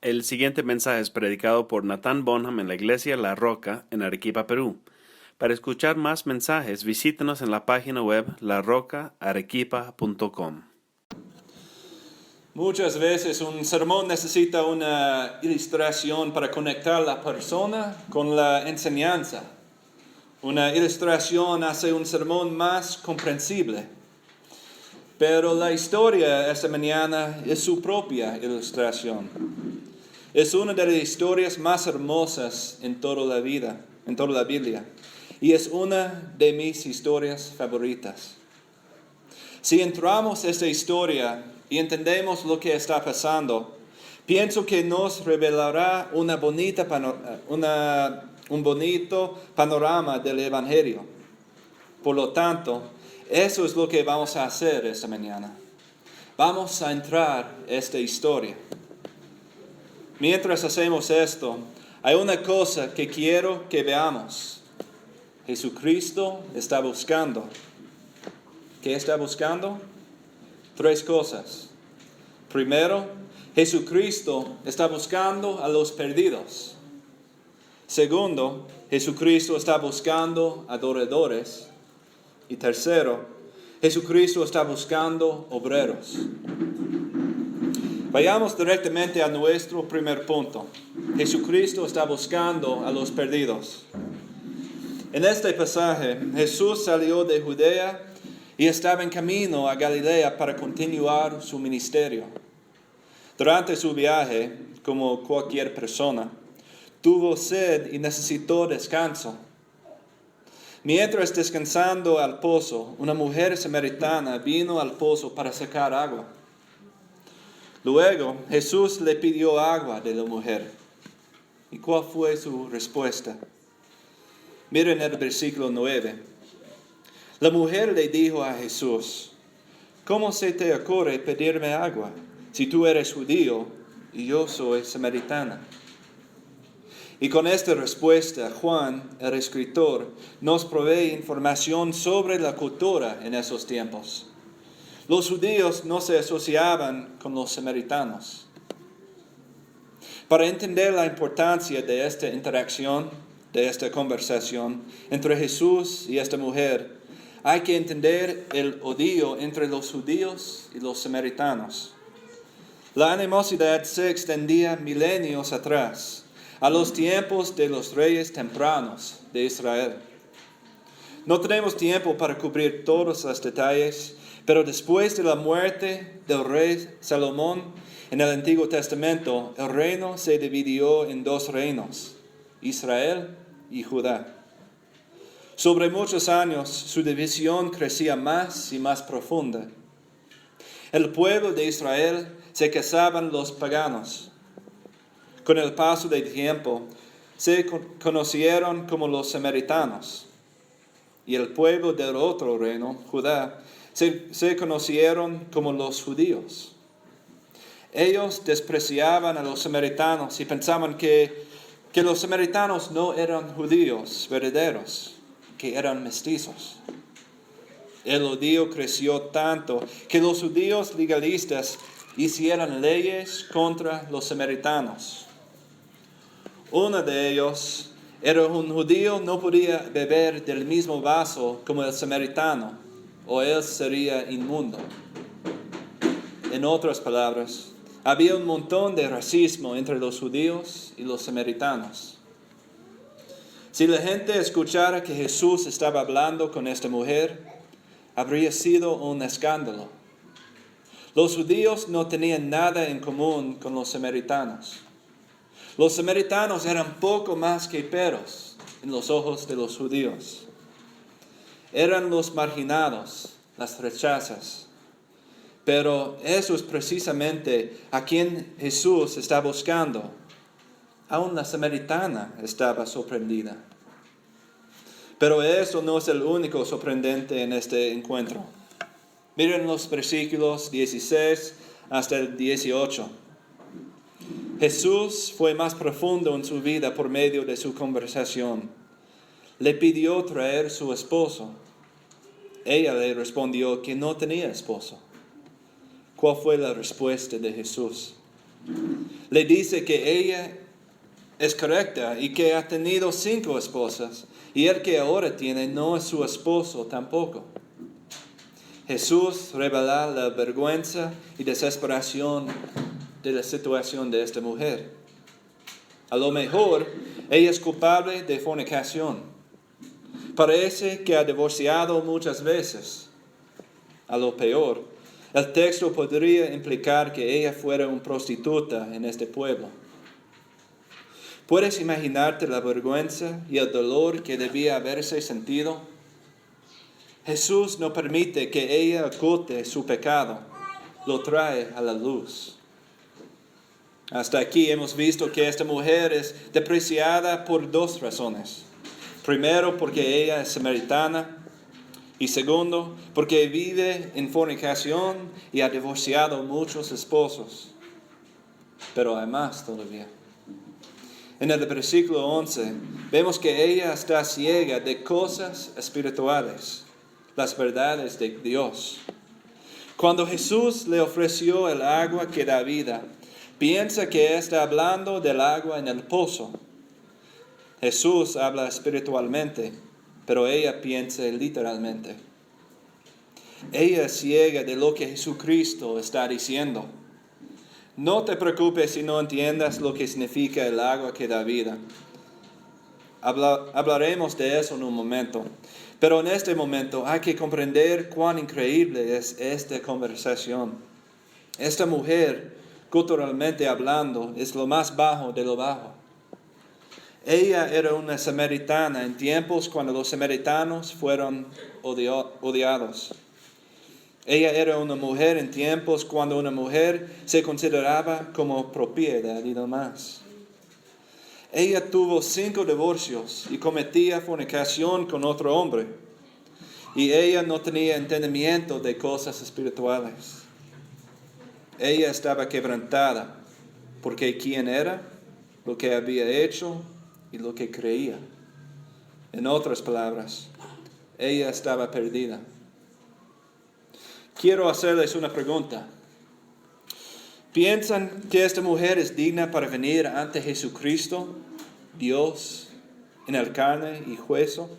El siguiente mensaje es predicado por Nathan Bonham en la Iglesia La Roca en Arequipa, Perú. Para escuchar más mensajes, visítenos en la página web larrocaarequipa.com. Muchas veces un sermón necesita una ilustración para conectar a la persona con la enseñanza. Una ilustración hace un sermón más comprensible. Pero la historia esta mañana es su propia ilustración. Es una de las historias más hermosas en toda la Biblia. Y es una de mis historias favoritas. Si entramos a esta historia y entendemos lo que está pasando, pienso que nos revelará un bonito panorama del Evangelio. Por lo tanto, eso es lo que vamos a hacer esta mañana. Vamos a entrar a esta historia. Mientras hacemos esto, hay una cosa que quiero que veamos. Jesucristo está buscando. ¿Qué está buscando? 3 cosas. Primero, Jesucristo está buscando a los perdidos. Segundo, Jesucristo está buscando adoradores. Y tercero, Jesucristo está buscando obreros. Vayamos directamente a nuestro primer punto. Jesucristo está buscando a los perdidos. En este pasaje, Jesús salió de Judea y estaba en camino a Galilea para continuar su ministerio. Durante su viaje, como cualquier persona, tuvo sed y necesitó descanso. Mientras descansando al pozo, una mujer samaritana vino al pozo para sacar agua. Luego, Jesús le pidió agua de la mujer. ¿Y cuál fue su respuesta? Miren el versículo 9. La mujer le dijo a Jesús: ¿cómo se te ocurre pedirme agua, si tú eres judío y yo soy samaritana? Y con esta respuesta, Juan, el escritor, nos provee información sobre la cultura en esos tiempos. Los judíos no se asociaban con los samaritanos. Para entender la importancia de esta interacción, de esta conversación entre Jesús y esta mujer, hay que entender el odio entre los judíos y los samaritanos. La animosidad se extendía milenios atrás, a los tiempos de los reyes tempranos de Israel. No tenemos tiempo para cubrir todos los detalles, pero después de la muerte del rey Salomón en el Antiguo Testamento, el reino se dividió en 2 reinos, Israel y Judá. Sobre muchos años, su división crecía más y más profunda. El pueblo de Israel se casaban los paganos. Con el paso del tiempo, se conocieron como los samaritanos. Y el pueblo del otro reino, Judá, se conocieron como los judíos. Ellos despreciaban a los samaritanos y pensaban que los samaritanos no eran judíos verdaderos, que eran mestizos. El odio creció tanto que los judíos legalistas hicieron leyes contra los samaritanos. Uno de ellos era un judío, no podía beber del mismo vaso como el samaritano, o él sería inmundo. En otras palabras, había un montón de racismo entre los judíos y los samaritanos. Si la gente escuchara que Jesús estaba hablando con esta mujer, habría sido un escándalo. Los judíos no tenían nada en común con los samaritanos. Los samaritanos eran poco más que perros en los ojos de los judíos. Eran los marginados, las rechazas. Pero eso es precisamente a quien Jesús está buscando. Aún la samaritana estaba sorprendida. Pero eso no es el único sorprendente en este encuentro. Miren los versículos 16 hasta el 18. Jesús fue más profundo en su vida por medio de su conversación. Le pidió traer su esposo. Ella le respondió que no tenía esposo. ¿Cuál fue la respuesta de Jesús? Le dice que ella es correcta y que ha tenido 5 esposas, y el que ahora tiene no es su esposo tampoco. Jesús revela la vergüenza y desesperación de la situación de esta mujer. A lo mejor ella es culpable de fornicación. Parece que ha divorciado muchas veces. A lo peor, el texto podría implicar que ella fuera una prostituta en este pueblo. ¿Puedes imaginarte la vergüenza y el dolor que debía haberse sentido? Jesús no permite que ella oculte su pecado, lo trae a la luz. Hasta aquí hemos visto que esta mujer es despreciada por 2 razones. Primero, porque ella es samaritana. Y segundo, porque vive en fornicación y ha divorciado muchos esposos. Pero hay más todavía. En el versículo 11, vemos que ella está ciega de cosas espirituales, las verdades de Dios. Cuando Jesús le ofreció el agua que da vida, piensa que está hablando del agua en el pozo. Jesús habla espiritualmente, pero ella piensa literalmente. Ella es ciega de lo que Jesucristo está diciendo. No te preocupes si no entiendas lo que significa el agua que da vida. Hablaremos de eso en un momento. Pero en este momento hay que comprender cuán increíble es esta conversación. Esta mujer, culturalmente hablando, es lo más bajo de lo bajo. Ella era una samaritana en tiempos cuando los samaritanos fueron odiados. Ella era una mujer en tiempos cuando una mujer se consideraba como propiedad y demás. Ella tuvo 5 divorcios y cometía fornicación con otro hombre. Y ella no tenía entendimiento de cosas espirituales. Ella estaba quebrantada porque quién era, lo que había hecho y lo que creía. En otras palabras, ella estaba perdida. Quiero hacerles una pregunta. ¿Piensan que esta mujer es digna para venir ante Jesucristo, Dios, en el carne y hueso?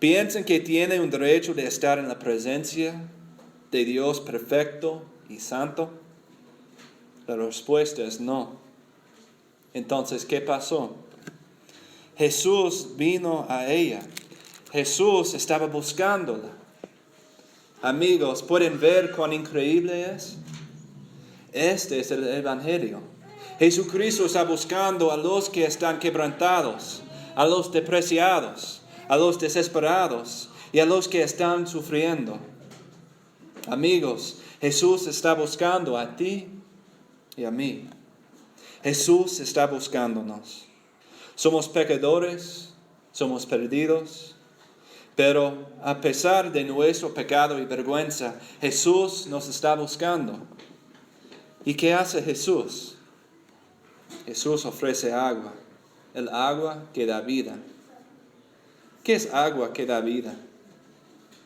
¿Piensan que tiene un derecho de estar en la presencia de Dios perfecto y santo? La respuesta es no. Entonces, ¿qué pasó? Jesús vino a ella. Jesús estaba buscándola. Amigos, ¿pueden ver cuán increíble es? Este es el Evangelio. Jesucristo está buscando a los que están quebrantados, a los despreciados, a los desesperados y a los que están sufriendo. Amigos, Jesús está buscando a ti y a mí. Jesús está buscándonos. Somos pecadores, somos perdidos. Pero a pesar de nuestro pecado y vergüenza, Jesús nos está buscando. ¿Y qué hace Jesús? Jesús ofrece agua, el agua que da vida. ¿Qué es agua que da vida?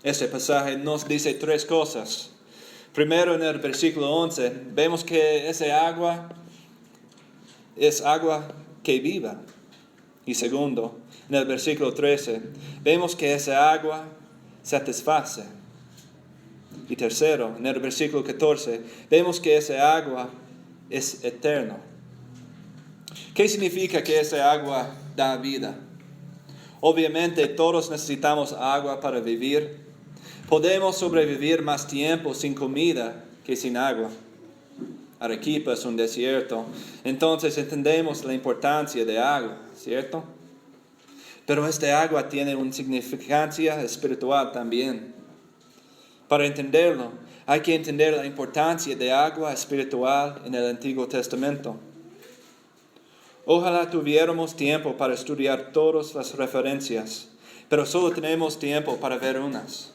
Este pasaje nos dice 3 cosas. Primero, en el versículo 11, vemos que esa agua es agua que viva. Y segundo, en el versículo 13, vemos que esa agua satisface. Y tercero, en el versículo 14, vemos que esa agua es eterna. ¿Qué significa que esa agua da vida? Obviamente todos necesitamos agua para vivir. Podemos sobrevivir más tiempo sin comida que sin agua. Arequipa es un desierto, entonces entendemos la importancia de agua, ¿cierto? Pero esta agua tiene una significancia espiritual también. Para entenderlo, hay que entender la importancia de agua espiritual en el Antiguo Testamento. Ojalá tuviéramos tiempo para estudiar todas las referencias, pero solo tenemos tiempo para ver unas.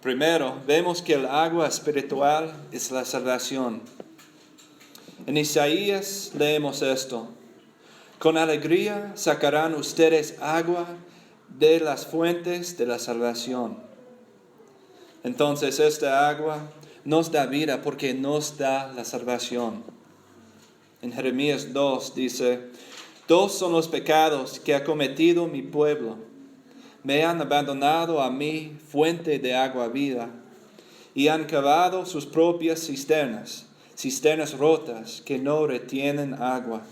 Primero, vemos que el agua espiritual es la salvación. En Isaías leemos esto: con alegría sacarán ustedes agua de las fuentes de la salvación. Entonces esta agua nos da vida porque nos da la salvación. En Jeremías 2 dice, dos son los pecados que ha cometido mi pueblo. Me han abandonado a mí, fuente de agua viva, y han cavado sus propias cisternas, cisternas rotas que no retienen agua.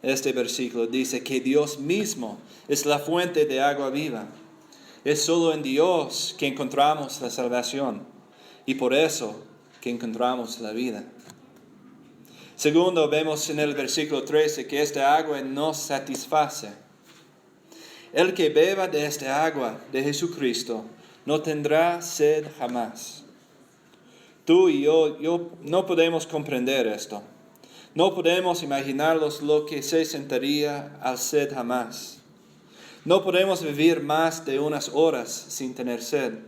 Este versículo dice que Dios mismo es la fuente de agua viva. Es solo en Dios que encontramos la salvación y por eso que encontramos la vida. Segundo, vemos en el versículo 13 que esta agua nos satisface. El que beba de esta agua de Jesucristo no tendrá sed jamás. Tú y yo no podemos comprender esto. No podemos imaginarnos lo que se sentiría al sed jamás. No podemos vivir más de unas horas sin tener sed.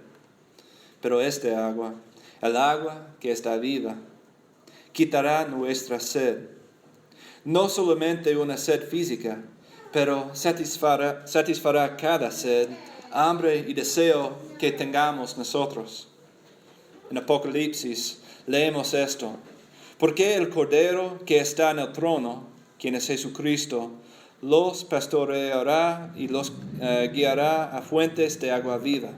Pero esta agua, el agua que está viva, quitará nuestra sed. No solamente una sed física, pero satisfará cada sed, hambre y deseo que tengamos nosotros. En Apocalipsis leemos esto. Porque el Cordero que está en el trono, quien es Jesucristo, los pastoreará y los guiará a fuentes de agua viva.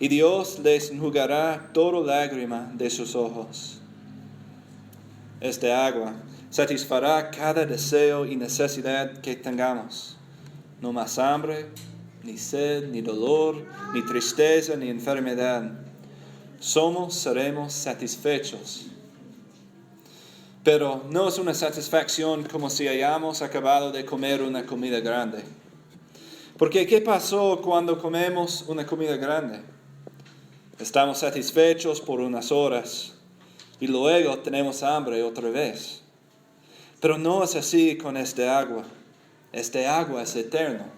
Y Dios les enjugará toda lágrima de sus ojos. Esta agua satisfará cada deseo y necesidad que tengamos. No más hambre, ni sed, ni dolor, ni tristeza, ni enfermedad. Seremos satisfechos. Pero no es una satisfacción como si hayamos acabado de comer una comida grande. Porque ¿qué pasó cuando comemos una comida grande? Estamos satisfechos por unas horas y luego tenemos hambre otra vez. Pero no es así con esta agua. Esta agua es eterna.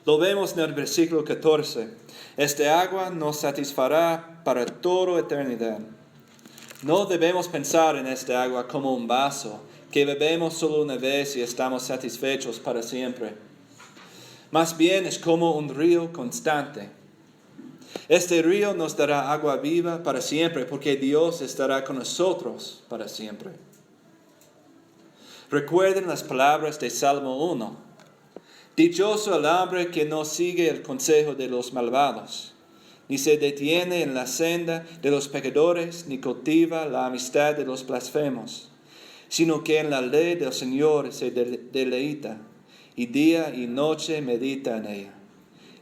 Lo vemos en el versículo 14. Esta agua nos satisfará para toda eternidad. No debemos pensar en esta agua como un vaso que bebemos solo una vez y estamos satisfechos para siempre. Más bien es como un río constante. Este río nos dará agua viva para siempre porque Dios estará con nosotros para siempre. Recuerden las palabras de Salmo 1. Dichoso el hombre que no sigue el consejo de los malvados, ni se detiene en la senda de los pecadores, ni cultiva la amistad de los blasfemos, sino que en la ley del Señor se deleita, y día y noche medita en ella.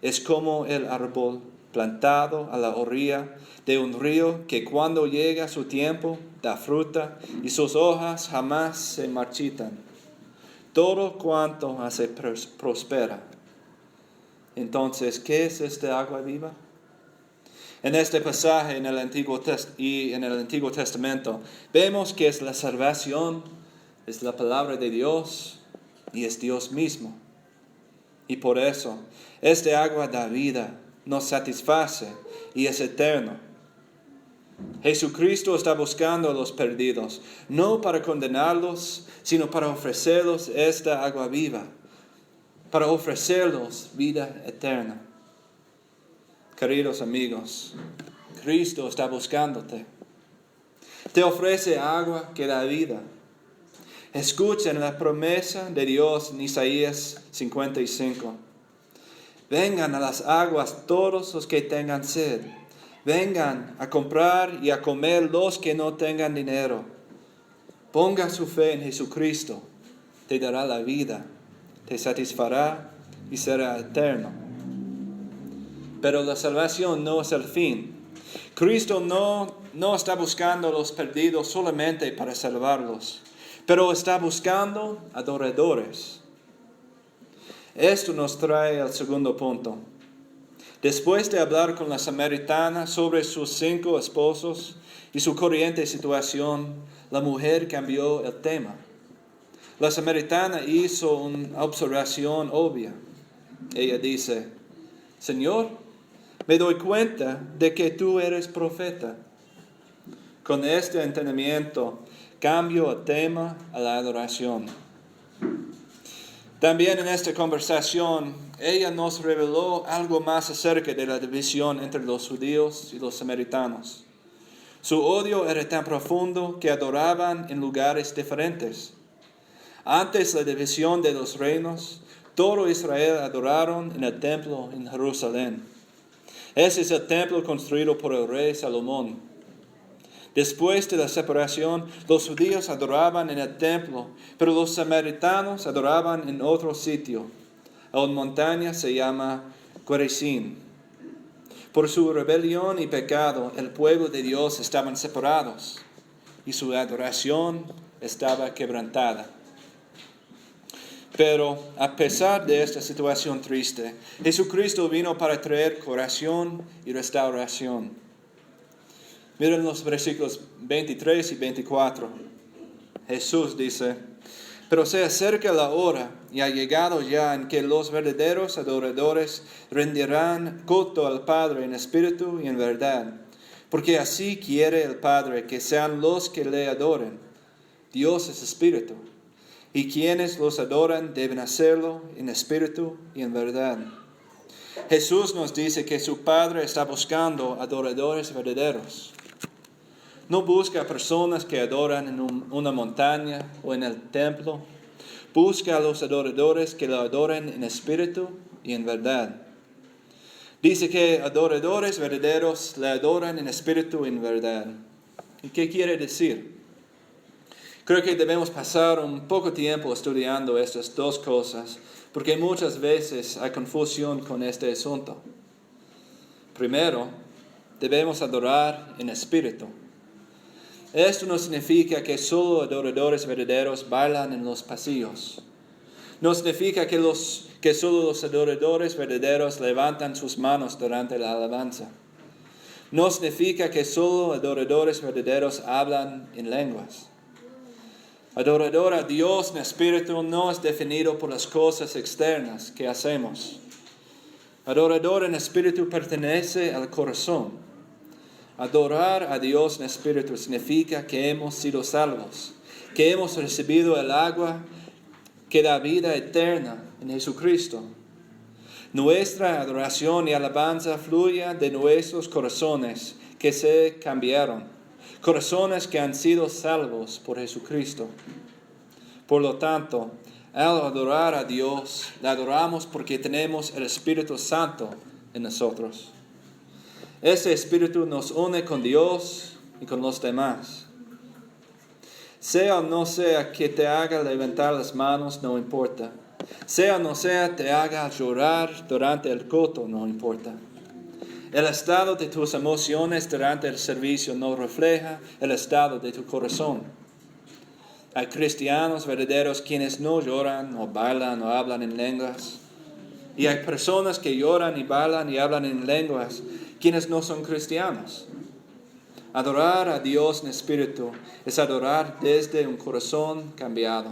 Es como el árbol plantado a la orilla de un río que cuando llega su tiempo da fruta, y sus hojas jamás se marchitan. Todo cuanto hace prospera. Entonces, ¿qué es esta agua viva? En este pasaje en el Antiguo Testamento vemos que es la salvación, es la palabra de Dios y es Dios mismo. Y por eso, esta agua da vida, nos satisface y es eterno. Jesucristo está buscando a los perdidos, no para condenarlos, sino para ofrecerlos esta agua viva, para ofrecerlos vida eterna. Queridos amigos, Cristo está buscándote. Te ofrece agua que da vida. Escuchen la promesa de Dios en Isaías 55. Vengan a las aguas todos los que tengan sed. Vengan a comprar y a comer los que no tengan dinero. Ponga su fe en Jesucristo. Te dará la vida, te satisfará y será eterno. Pero la salvación no es el fin. Cristo no está buscando a los perdidos solamente para salvarlos, pero está buscando adoradores. Esto nos trae al segundo punto. Después de hablar con la samaritana sobre sus 5 esposos y su corriente situación, la mujer cambió el tema. La samaritana hizo una observación obvia. Ella dice, Señor, me doy cuenta de que tú eres profeta. Con este entendimiento, cambio el tema a la adoración. También en esta conversación, ella nos reveló algo más acerca de la división entre los judíos y los samaritanos. Su odio era tan profundo que adoraban en lugares diferentes. Antes de la división de los reinos, todo Israel adoraron en el templo en Jerusalén. Ese es el templo construido por el rey Salomón. Después de la separación, los judíos adoraban en el templo, pero los samaritanos adoraban en otro sitio. La montaña se llama Gerizim. Por su rebelión y pecado, el pueblo de Dios estaban separados y su adoración estaba quebrantada. Pero a pesar de esta situación triste, Jesucristo vino para traer curación y restauración. Miren los versículos 23 y 24. Jesús dice: pero se acerca la hora y ha llegado ya en que los verdaderos adoradores rendirán culto al Padre en espíritu y en verdad, porque así quiere el Padre que sean los que le adoren. Dios es espíritu, y quienes los adoran deben hacerlo en espíritu y en verdad. Jesús nos dice que su Padre está buscando adoradores verdaderos. No busca personas que adoran en una montaña o en el templo. Busca a los adoradores que lo adoren en espíritu y en verdad. Dice que adoradores verdaderos le adoran en espíritu y en verdad. ¿Y qué quiere decir? Creo que debemos pasar un poco tiempo estudiando estas dos cosas, porque muchas veces hay confusión con este asunto. Primero, debemos adorar en espíritu. Esto no significa que solo adoradores verdaderos bailan en los pasillos. No significa que solo los adoradores verdaderos levantan sus manos durante la alabanza. No significa que solo adoradores verdaderos hablan en lenguas. Adorador a Dios en espíritu no es definido por las cosas externas que hacemos. Adorador en espíritu pertenece al corazón. Adorar a Dios en espíritu significa que hemos sido salvos, que hemos recibido el agua que da vida eterna en Jesucristo. Nuestra adoración y alabanza fluye de nuestros corazones que se cambiaron, corazones que han sido salvos por Jesucristo. Por lo tanto, al adorar a Dios, le adoramos porque tenemos el Espíritu Santo en nosotros. Ese Espíritu nos une con Dios y con los demás. Sea o no sea que te haga levantar las manos, no importa. Sea o no sea te haga llorar durante el culto, no importa. El estado de tus emociones durante el servicio no refleja el estado de tu corazón. Hay cristianos verdaderos quienes no lloran, o bailan, o hablan en lenguas. Y hay personas que lloran y bailan y hablan en lenguas, quienes no son cristianos. Adorar a Dios en espíritu es adorar desde un corazón cambiado.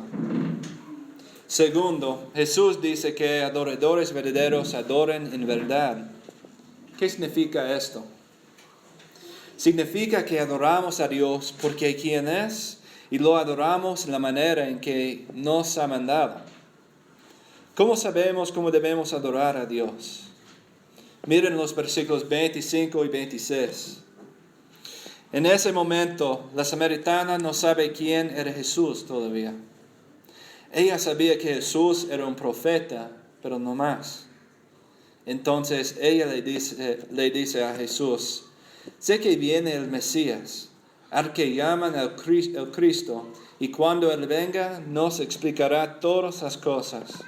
Segundo, Jesús dice que adoradores verdaderos adoren en verdad. ¿Qué significa esto? Significa que adoramos a Dios porque quien es y lo adoramos en la manera en que nos ha mandado. ¿Cómo sabemos cómo debemos adorar a Dios? Miren los versículos 25 y 26. En ese momento, la samaritana no sabe quién era Jesús todavía. Ella sabía que Jesús era un profeta, pero no más. Entonces ella le dice a Jesús: sé que viene el Mesías, al que llaman el Cristo, y cuando Él venga nos explicará todas las cosas.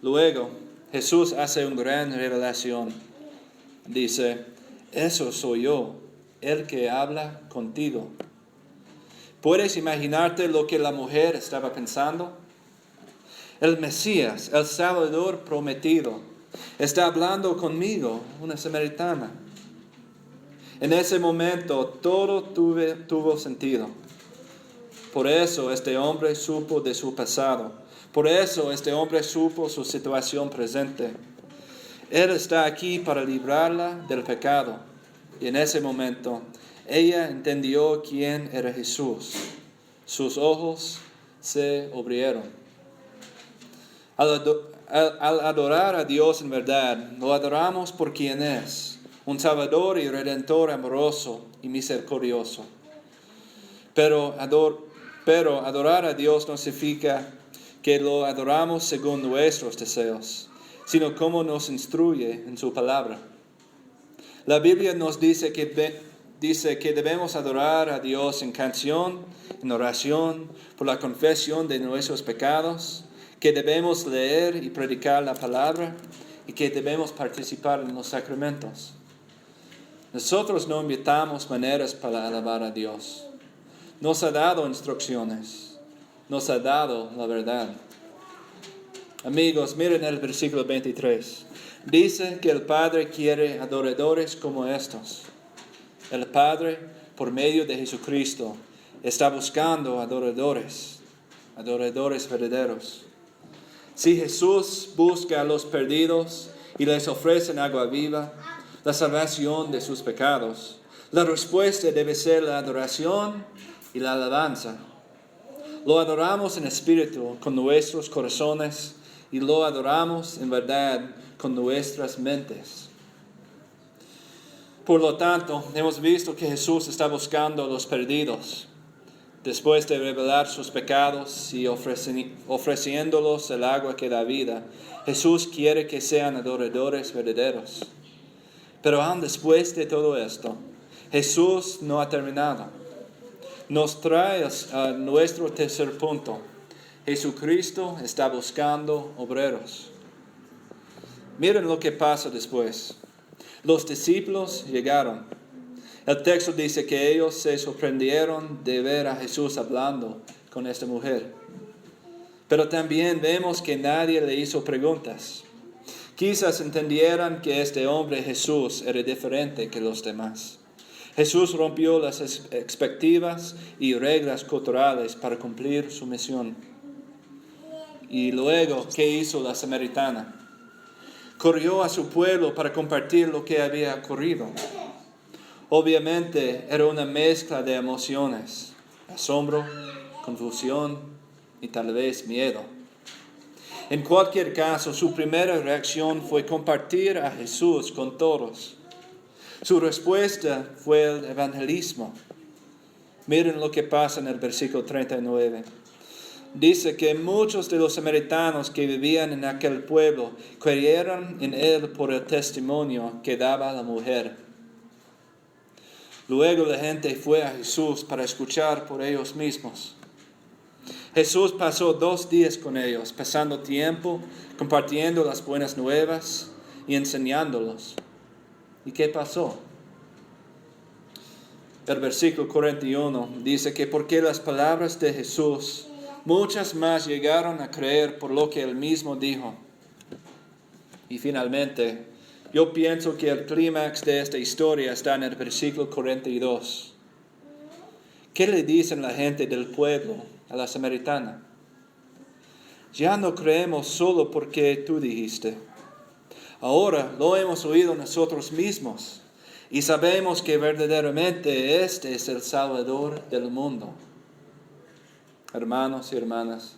Luego, Jesús hace una gran revelación. Dice: eso soy yo, el que habla contigo. ¿Puedes imaginarte lo que la mujer estaba pensando? El Mesías, el Salvador prometido, está hablando conmigo, una samaritana. En ese momento todo tuvo sentido. Por eso este hombre supo de su pasado. Por eso este hombre supo su situación presente. Él está aquí para librarla del pecado. Y en ese momento ella entendió quién era Jesús. Sus ojos se abrieron. Al adorar a Dios en verdad, lo adoramos por quien es, un Salvador y Redentor amoroso y misericordioso. Pero adorar a Dios no significa que lo adoramos según nuestros deseos, sino como nos instruye en su palabra. La Biblia nos dice que debemos adorar a Dios en canción, en oración, por la confesión de nuestros pecados, que debemos leer y predicar la palabra y que debemos participar en los sacramentos. Nosotros no inventamos maneras para alabar a Dios. Nos ha dado instrucciones, nos ha dado la verdad. Amigos, miren el versículo 23. Dice que el Padre quiere adoradores como estos. El Padre, por medio de Jesucristo, está buscando adoradores verdaderos. Si Jesús busca a los perdidos y les ofrece agua viva, la salvación de sus pecados, la respuesta debe ser la adoración y la alabanza. Lo adoramos en espíritu con nuestros corazones y lo adoramos en verdad con nuestras mentes. Por lo tanto, hemos visto que Jesús está buscando a los perdidos. Después de revelar sus pecados y ofreciéndolos el agua que da vida, Jesús quiere que sean adoradores verdaderos. Pero aún después de todo esto, Jesús no ha terminado. Nos trae a nuestro tercer punto. Jesucristo está buscando obreros. Miren lo que pasa después. Los discípulos llegaron. El texto dice que ellos se sorprendieron de ver a Jesús hablando con esta mujer. Pero también vemos que nadie le hizo preguntas. Quizás entendieran que este hombre Jesús era diferente que los demás. Jesús rompió las expectativas y reglas culturales para cumplir su misión. Y luego, ¿qué hizo la samaritana? Corrió a su pueblo para compartir lo que había ocurrido. Obviamente era una mezcla de emociones, asombro, confusión y tal vez miedo. En cualquier caso, su primera reacción fue compartir a Jesús con todos. Su respuesta fue el evangelismo. Miren lo que pasa en el versículo 39. Dice que muchos de los samaritanos que vivían en aquel pueblo creyeron en él por el testimonio que daba la mujer. Luego la gente fue a Jesús para escuchar por ellos mismos. Jesús pasó 2 días con ellos, pasando tiempo, compartiendo las buenas nuevas y enseñándolos. ¿Y qué pasó? El versículo 41 dice que porque las palabras de Jesús, muchas más llegaron a creer por lo que él mismo dijo. Y finalmente, yo pienso que el clímax de esta historia está en el versículo 42. ¿Qué le dicen la gente del pueblo a la samaritana? Ya no creemos solo porque tú dijiste. Ahora lo hemos oído nosotros mismos y sabemos que verdaderamente este es el Salvador del mundo. Hermanos y hermanas,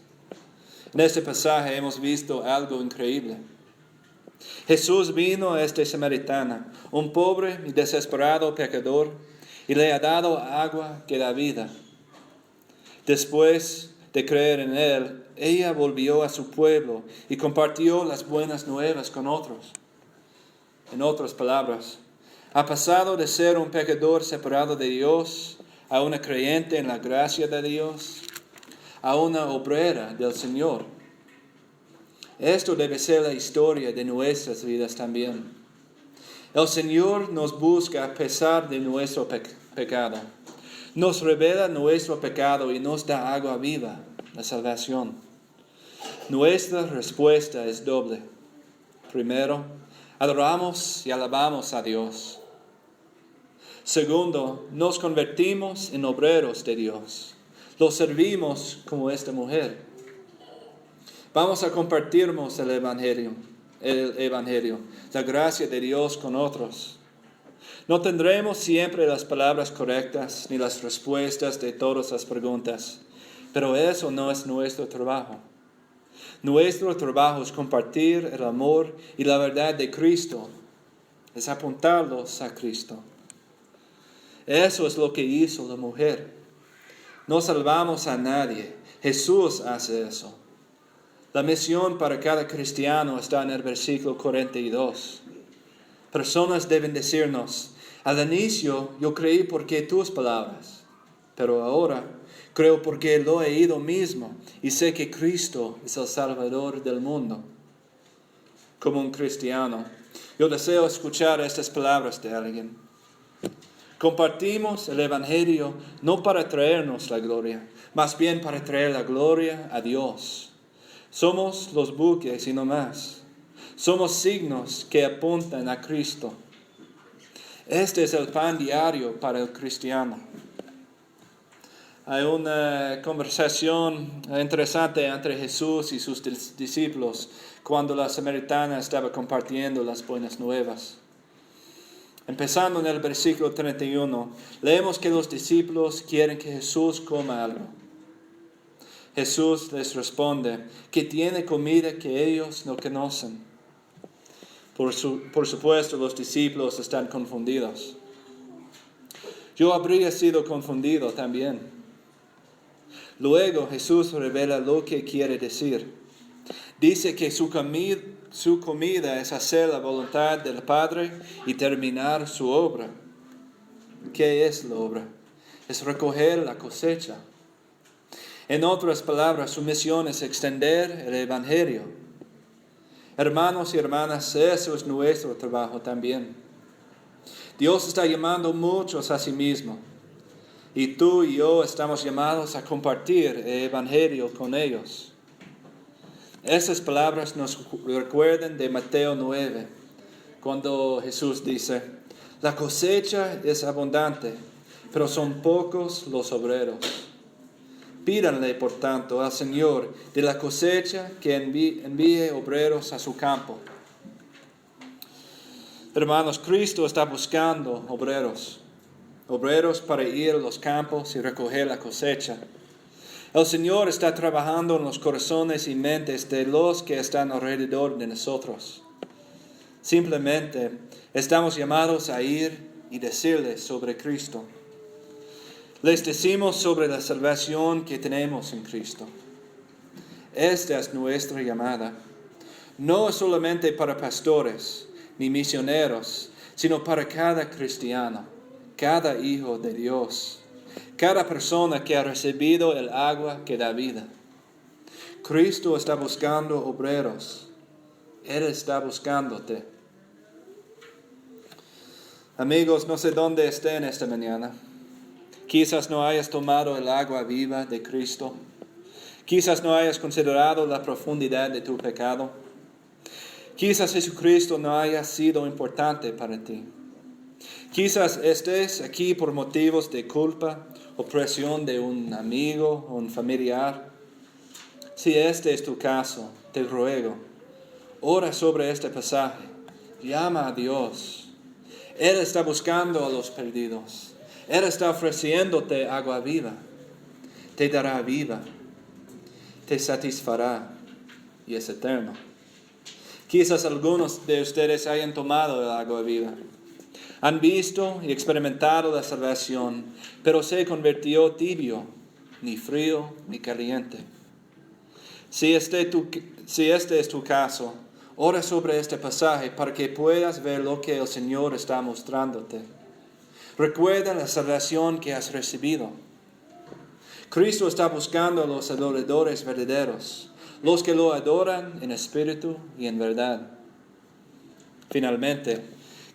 en este pasaje hemos visto algo increíble. Jesús vino a esta samaritana, un pobre y desesperado pecador, y le ha dado agua que da vida. Después de creer en él, ella volvió a su pueblo y compartió las buenas nuevas con otros. En otras palabras, ha pasado de ser un pecador separado de Dios a una creyente en la gracia de Dios, a una obrera del Señor. Esto debe ser la historia de nuestras vidas también. El Señor nos busca a pesar de nuestro pecado. Nos revela nuestro pecado y nos da agua viva, la salvación. Nuestra respuesta es doble. Primero, adoramos y alabamos a Dios. Segundo, nos convertimos en obreros de Dios. Lo servimos como esta mujer. Vamos a compartirnos el Evangelio, la gracia de Dios con otros. No tendremos siempre las palabras correctas ni las respuestas de todas las preguntas, pero eso no es nuestro trabajo. Nuestro trabajo es compartir el amor y la verdad de Cristo es apuntarlos a Cristo. Eso es lo que hizo la mujer. No salvamos a nadie. Jesús hace eso. La misión para cada cristiano está en el versículo 42. Personas deben decirnos, al inicio yo creí porque tus palabras, pero ahora creo porque lo he oído mismo y sé que Cristo es el Salvador del mundo. Como un cristiano, yo deseo escuchar estas palabras de alguien. Compartimos el Evangelio no para traernos la gloria, más bien para traer la gloria a Dios. Somos los buques y no más. Somos signos que apuntan a Cristo. Este es el pan diario para el cristiano. Hay una conversación interesante entre Jesús y sus discípulos cuando la samaritana estaba compartiendo las buenas nuevas. Empezando en el versículo 31, leemos que los discípulos quieren que Jesús coma algo. Jesús les responde que tiene comida que ellos no conocen. Por supuesto, los discípulos están confundidos. Yo habría sido confundido también. Luego Jesús revela lo que quiere decir. Dice que su comida es hacer la voluntad del Padre y terminar su obra. ¿Qué es la obra? Es recoger la cosecha. En otras palabras, su misión es extender el Evangelio. Hermanos y hermanas, eso es nuestro trabajo también. Dios está llamando muchos a sí mismo. Y tú y yo estamos llamados a compartir el Evangelio con ellos. Esas palabras nos recuerdan de Mateo 9, cuando Jesús dice, la cosecha es abundante, pero son pocos los obreros. Pídanle, por tanto, al Señor de la cosecha que envíe obreros a su campo. Hermanos, Cristo está buscando obreros para ir a los campos y recoger la cosecha. El Señor está trabajando en los corazones y mentes de los que están alrededor de nosotros. Simplemente estamos llamados a ir y decirles sobre Cristo. Les decimos sobre la salvación que tenemos en Cristo. Esta es nuestra llamada. No solamente para pastores ni misioneros, sino para cada cristiano, cada hijo de Dios, cada persona que ha recibido el agua que da vida. Cristo está buscando obreros. Él está buscándote. Amigos, no sé dónde estén esta mañana. Quizás no hayas tomado el agua viva de Cristo. Quizás no hayas considerado la profundidad de tu pecado. Quizás Jesucristo no haya sido importante para ti. Quizás estés aquí por motivos de culpa o presión de un amigo o un familiar. Si este es tu caso, te ruego, ora sobre este pasaje. Llama a Dios. Él está buscando a los perdidos. Él está ofreciéndote agua viva. Te dará vida. Te satisfará y es eterno. Quizás algunos de ustedes hayan tomado el agua viva. Han visto y experimentado la salvación, pero se convirtió tibio, ni frío ni caliente. Si este es tu caso, ora sobre este pasaje para que puedas ver lo que el Señor está mostrándote. Recuerda la salvación que has recibido. Cristo está buscando a los adoradores verdaderos, los que lo adoran en espíritu y en verdad. Finalmente,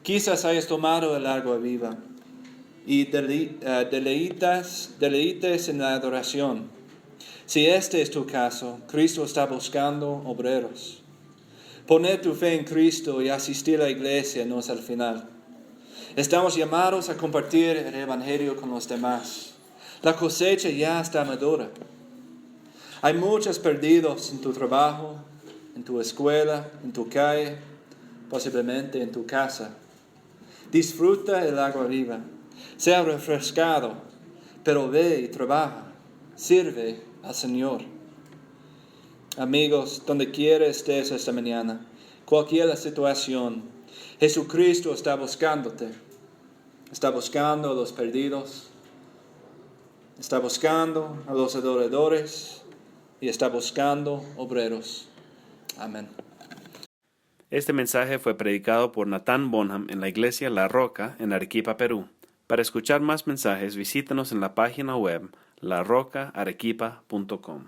quizás hayas tomado el agua viva y deleites en la adoración. Si este es tu caso, Cristo está buscando obreros. Poner tu fe en Cristo y asistir a la iglesia no es el final. Estamos llamados a compartir el Evangelio con los demás. La cosecha ya está madura. Hay muchos perdidos en tu trabajo, en tu escuela, en tu calle, posiblemente en tu casa. Disfruta el agua viva. Sea refrescado, pero ve y trabaja. Sirve al Señor. Amigos, donde quiera estés esta mañana, cualquier la situación, Jesucristo está buscándote. Está buscando a los perdidos. Está buscando a los adoradores. Y está buscando obreros. Amén. Este mensaje fue predicado por Natán Bonham en la iglesia La Roca en Arequipa, Perú. Para escuchar más mensajes, visítenos en la página web larocaarequipa.com.